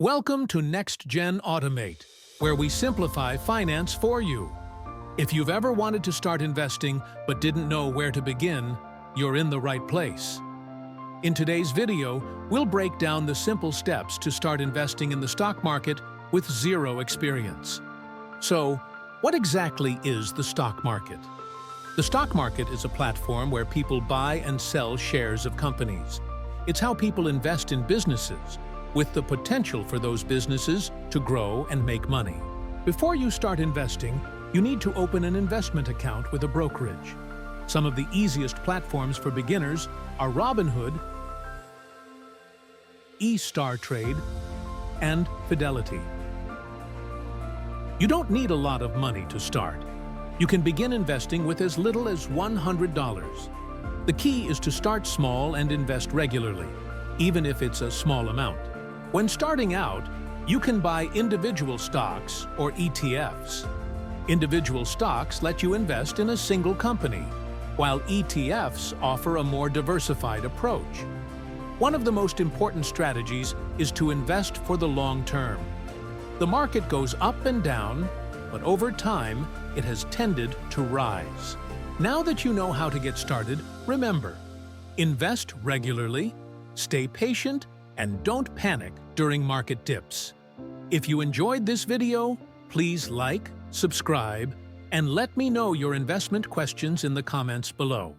Welcome to Next Gen Automate, where we simplify finance for you. If you've ever wanted to start investing but didn't know where to begin, you're in the right place. In today's video, we'll break down the simple steps to start investing in the stock market with zero experience. So, what exactly is the stock market? The stock market is a platform where people buy and sell shares of companies. It's how people invest in businesses, with the potential for those businesses to grow and make money. Before you start investing, you need to open an investment account with a brokerage. Some of the easiest platforms for beginners are Robinhood, eStarTrade, and Fidelity. You don't need a lot of money to start. You can begin investing with as little as $100. The key is to start small and invest regularly, even if it's a small amount. When starting out, you can buy individual stocks or ETFs. Individual stocks let you invest in a single company, while ETFs offer a more diversified approach. One of the most important strategies is to invest for the long term. The market goes up and down, but over time, it has tended to rise. Now that you know how to get started, remember, invest regularly, stay patient, and don't panic during market dips. If you enjoyed this video, please like, subscribe, and let me know your investment questions in the comments below.